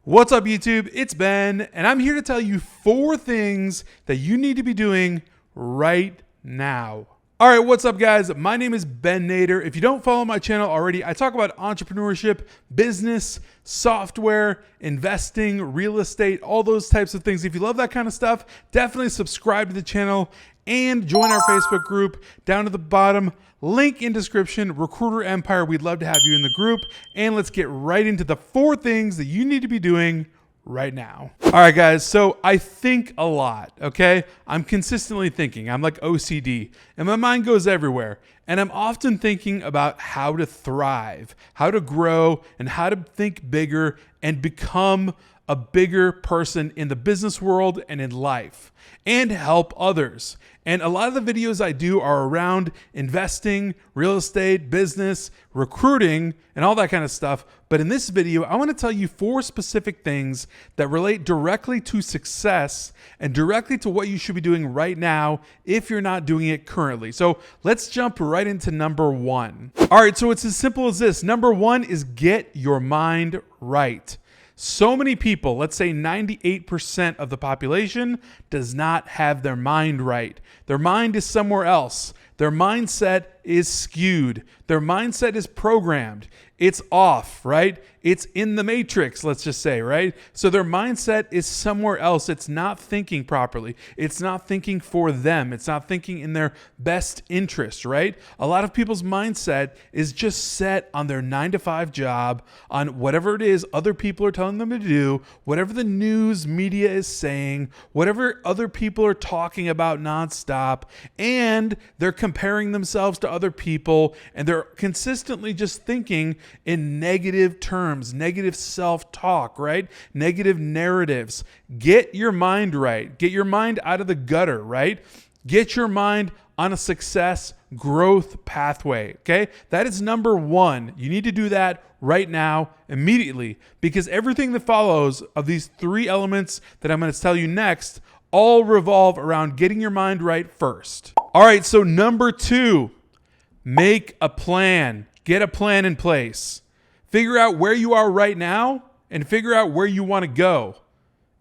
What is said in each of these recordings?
What's up, YouTube? It's Ben, and I'm here to tell you 4 things that you need to be doing right now. All right, what's up, guys? My name is Ben Nader. If you don't follow my channel already, I talk about entrepreneurship, business, software, investing, real estate, all those types of things. If you love that kind of stuff, definitely subscribe to the channel and join our Facebook group down at the bottom. Link in description, Recruiter Empire. We'd love to have you in the group. And let's get right into the 4 things that you need to be doing right now. All right, guys. So I think a lot, okay? I'm consistently thinking. I'm like OCD and my mind goes everywhere. And I'm often thinking about how to thrive, how to grow, and how to think bigger and become a bigger person in the business world and in life and help others. And a lot of the videos I do are around investing, real estate, business, recruiting, and all that kind of stuff. But in this video, I want to tell you 4 specific things that relate directly to success and directly to what you should be doing right now if you're not doing it currently. So let's jump right into number 1. All right, so it's as simple as this. Number 1 is get your mind right. So many people, let's say 98% of the population, does not have their mind right. Their mind is somewhere else. Their mindset is skewed. Their mindset is programmed. It's off, right? It's in the matrix, let's just say, right? So their mindset is somewhere else. It's not thinking properly. It's not thinking for them. It's not thinking in their best interest, right? A lot of people's mindset is just set on their 9-to-5 job, on whatever it is other people are telling them to do, whatever the news media is saying, whatever other people are talking about nonstop, and they're comparing themselves to other people, and they're consistently just thinking in negative terms, negative self-talk, right? Negative narratives. Get your mind right. Get your mind out of the gutter, right? Get your mind on a success growth pathway, okay? That is number 1. You need to do that right now, immediately, because everything that follows of these 3 elements that I'm going to tell you next all revolve around getting your mind right first. All right, so number 2, make a plan. Get a plan in place. Figure out where you are right now and figure out where you want to go.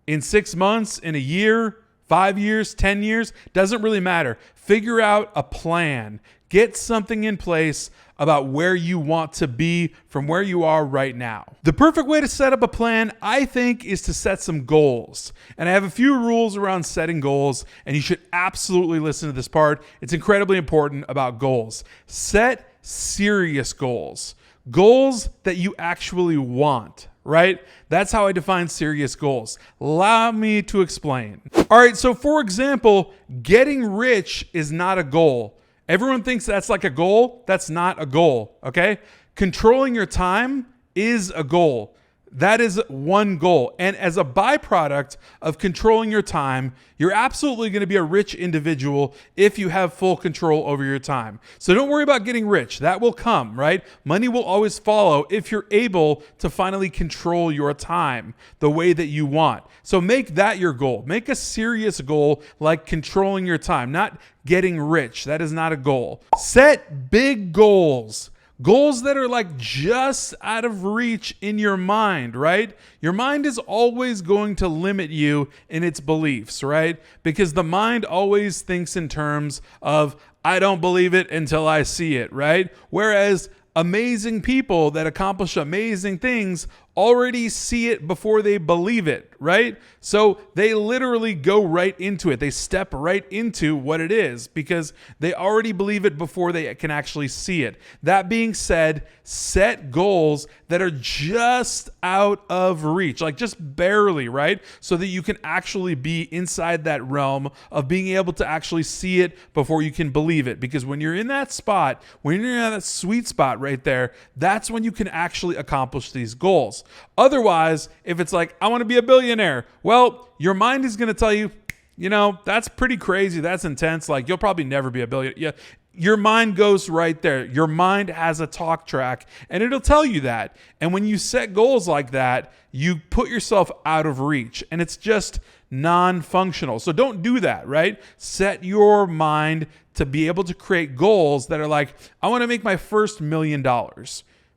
In 6 months, in a year, 5 years, 10 years, doesn't really matter. Figure out a plan. Get something in place about where you want to be from where you are right now. The perfect way to set up a plan, I think, is to set some goals. And I have a few rules around setting goals, and you should absolutely listen to this part. It's incredibly important about goals. Set serious goals. Goals that you actually want, right? That's how I define serious goals. Allow me to explain. All right, so for example, getting rich is not a goal. Everyone thinks that's like a goal. That's not a goal, okay? Controlling your time is a goal. That is one goal. And as a byproduct of controlling your time, you're absolutely going to be a rich individual if you have full control over your time. So don't worry about getting rich. That will come, right? Money will always follow if you're able to finally control your time the way that you want. So make that your goal. Make a serious goal like controlling your time, not getting rich. That is not a goal. Set big goals. Goals that are like just out of reach in your mind, right? Your mind is always going to limit you in its beliefs, right? Because the mind always thinks in terms of, I don't believe it until I see it, right? Whereas amazing people that accomplish amazing things already see it before they believe it, right? So they literally go right into it. They step right into what it is because they already believe it before they can actually see it. That being said, set goals that are just out of reach, like just barely, right? So that you can actually be inside that realm of being able to actually see it before you can believe it. Because when you're in that spot, when you're in that sweet spot right there, that's when you can actually accomplish these goals. Otherwise, if it's like, I want to be a billionaire, well, your mind is going to tell you, you know, that's pretty crazy. That's intense. Like, you'll probably never be a billionaire. Yeah. Your mind goes right there. Your mind has a talk track and it'll tell you that. And when you set goals like that, you put yourself out of reach and it's just non-functional. So don't do that, right? Set your mind to be able to create goals that are like, I want to make my first $1 million.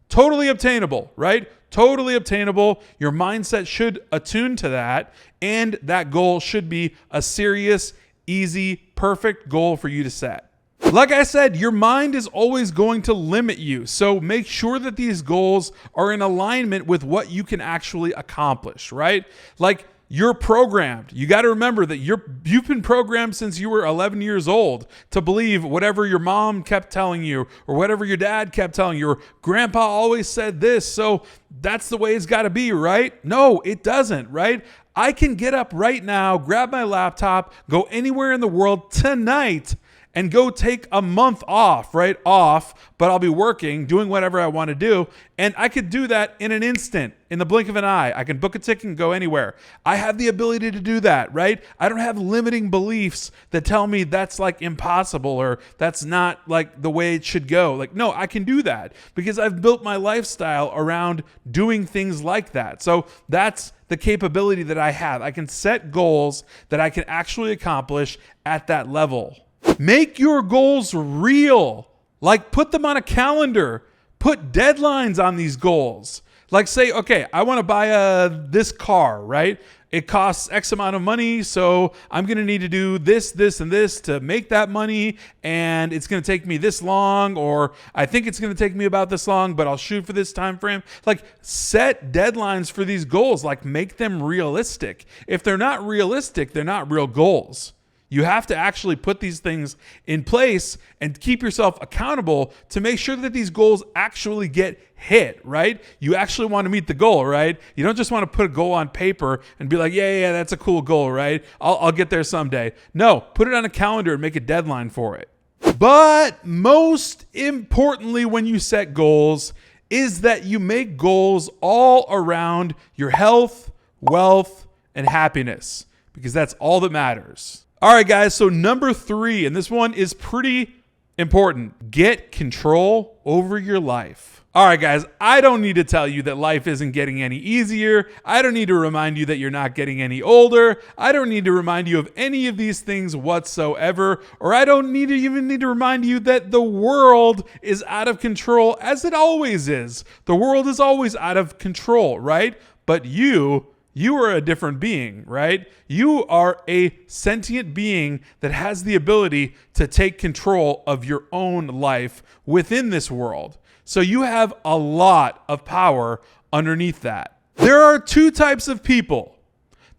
Totally obtainable, right? totally obtainable. Your mindset should attune to that. And that goal should be a serious, easy, perfect goal for you to set. Like I said, your mind is always going to limit you. So make sure that these goals are in alignment with what you can actually accomplish, right? Like, you're programmed. You got to remember that you've been programmed since you were 11 years old to believe whatever your mom kept telling you or whatever your dad kept telling you or grandpa always said this. So that's the way it's got to be, right? No, it doesn't, right? I can get up right now, grab my laptop, go anywhere in the world tonight and go take a month off, right? But I'll be working, doing whatever I want to do. And I could do that in an instant, in the blink of an eye. I can book a ticket and go anywhere. I have the ability to do that, right? I don't have limiting beliefs that tell me that's like impossible or that's not like the way it should go. Like, no, I can do that because I've built my lifestyle around doing things like that. So that's the capability that I have. I can set goals that I can actually accomplish at that level. Make your goals real. Like, put them on a calendar. Put deadlines on these goals. Like, say, okay, I want to buy this car, right? It costs X amount of money, so I'm going to need to do this, this, and this to make that money, and it's going to take me this long, or I think it's going to take me about this long, but I'll shoot for this time frame. Like, set deadlines for these goals. Like, make them realistic. If they're not realistic, they're not real goals. You have to actually put these things in place and keep yourself accountable to make sure that these goals actually get hit, right? You actually want to meet the goal, right? You don't just want to put a goal on paper and be like, yeah, that's a cool goal, right? I'll get there someday. No, put it on a calendar and make a deadline for it. But most importantly, when you set goals, is that you make goals all around your health, wealth, and happiness, because that's all that matters. All right, guys, so number 3, and this one is pretty important. Get control over your life. All right, guys, I don't need to tell you that life isn't getting any easier. I don't need to remind you that you're not getting any older. I don't need to remind you of any of these things whatsoever, or I don't even need to remind you that the world is out of control, as it always is. The world is always out of control, right? But you are a different being, right? You are a sentient being that has the ability to take control of your own life within this world. So you have a lot of power underneath that. There are 2 types of people.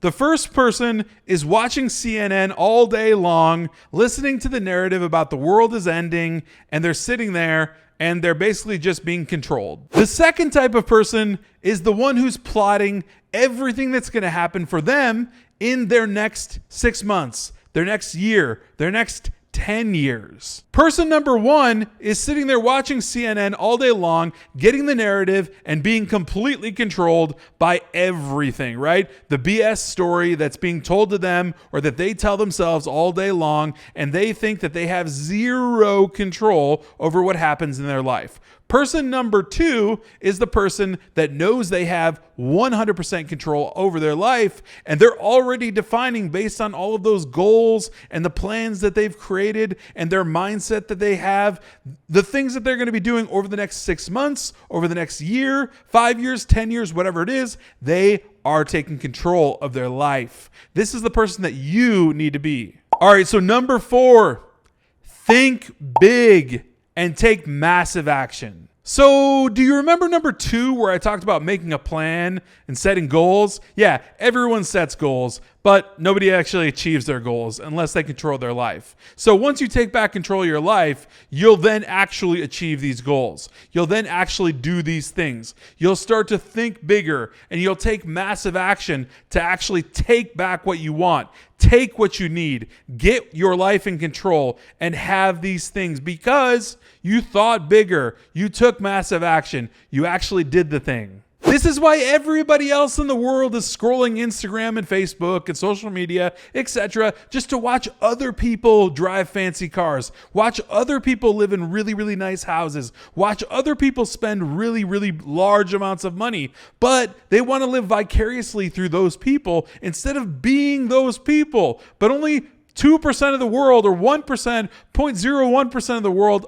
The first person is watching CNN all day long, listening to the narrative about the world is ending, and they're sitting there and they're basically just being controlled. The second type of person is the one who's plotting everything that's going to happen for them in their next 6 months, their next year, their next 10 years. Person number 1 is sitting there watching CNN all day long, getting the narrative and being completely controlled by everything, right? The BS story that's being told to them or that they tell themselves all day long, and they think that they have zero control over what happens in their life. Person number 2 is the person that knows they have 100% control over their life, and they're already defining based on all of those goals and the plans that they've created and their mindset that they have, the things that they're going to be doing over the next 6 months, over the next year, 5 years, 10 years, whatever it is. They are taking control of their life. This is the person that you need to be. All right, so number 4, think big and take massive action. So do you remember number 2 where I talked about making a plan and setting goals? Yeah, everyone sets goals, but nobody actually achieves their goals unless they control their life. So once you take back control of your life, you'll then actually achieve these goals. You'll then actually do these things. You'll start to think bigger and you'll take massive action to actually take back what you want. Take what you need, get your life in control, and have these things because you thought bigger. You took massive action. You actually did the thing. This is why everybody else in the world is scrolling Instagram and Facebook and social media, etc., just to watch other people drive fancy cars, watch other people live in really, really nice houses, watch other people spend really, really large amounts of money, but they want to live vicariously through those people instead of being those people. But only 2% of the world, or 1%, 0.01%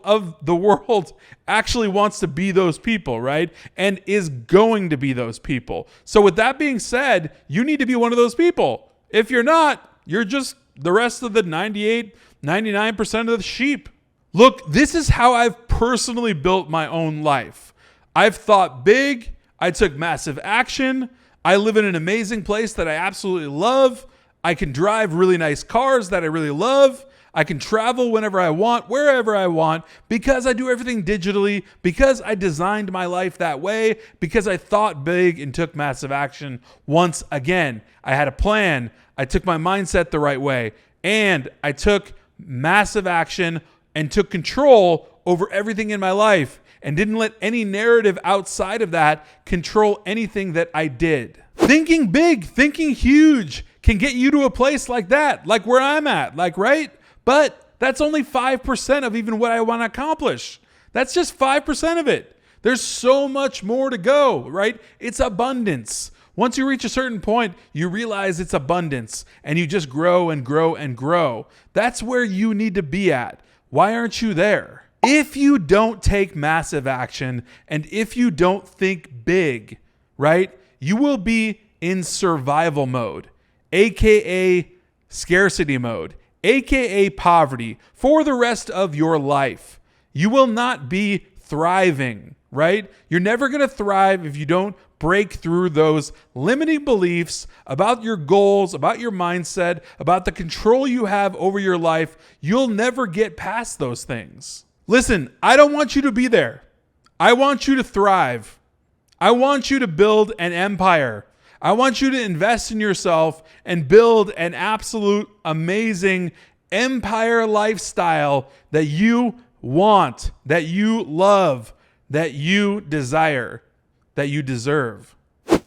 of the world actually wants to be those people, right? And is going to be those people. So with that being said, you need to be one of those people. If you're not, you're just the rest of the 98, 99% of the sheep. Look, this is how I've personally built my own life. I've thought big. I took massive action. I live in an amazing place that I absolutely love. I can drive really nice cars that I really love. I can travel whenever I want, wherever I want, because I do everything digitally, because I designed my life that way, because I thought big and took massive action. Once again, I had a plan. I took my mindset the right way, and I took massive action and took control over everything in my life and didn't let any narrative outside of that control anything that I did. Thinking big, thinking huge can get you to a place like that, like where I'm at, like, right? But that's only 5% of even what I want to accomplish. That's just 5% of it. There's so much more to go, right? It's abundance. Once you reach a certain point, you realize it's abundance and you just grow and grow and grow. That's where you need to be at. Why aren't you there? If you don't take massive action and if you don't think big, right, you will be in survival mode, aka scarcity mode, aka poverty, for the rest of your life. You will not be thriving, right? You're never going to thrive if you don't break through those limiting beliefs about your goals, about your mindset, about the control you have over your life. You'll never get past those things. Listen, I don't want you to be there. I want you to thrive. I want you to build an empire. I want you to invest in yourself and build an absolute amazing empire lifestyle that you want, that you love, that you desire, that you deserve.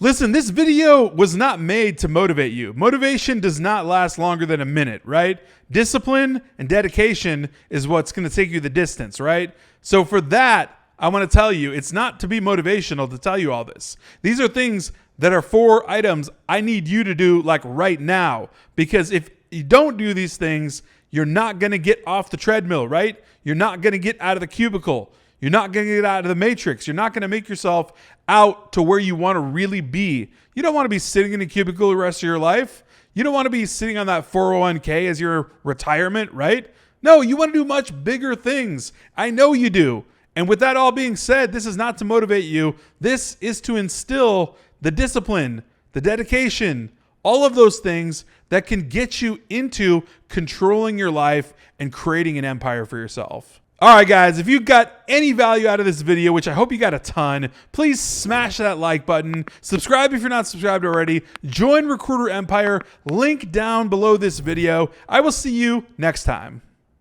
Listen, this video was not made to motivate you. Motivation does not last longer than a minute, right? Discipline and dedication is what's going to take you the distance, right? So for that, I want to tell you, it's not to be motivational to tell you all this. These are things that are 4 items I need you to do like right now, because if you don't do these things, you're not going to get off the treadmill, right? You're not going to get out of the cubicle. You're not going to get out of the matrix. You're not going to make yourself out to where you want to really be. You don't want to be sitting in a cubicle the rest of your life. You don't want to be sitting on that 401k as your retirement, right? No, you want to do much bigger things. I know you do. And with that all being said, this is not to motivate you. This is to instill the discipline, the dedication, all of those things that can get you into controlling your life and creating an empire for yourself. All right, guys, if you got any value out of this video, which I hope you got a ton, please smash that like button. Subscribe if you're not subscribed already. Join Recruiter Empire. Link down below this video. I will see you next time.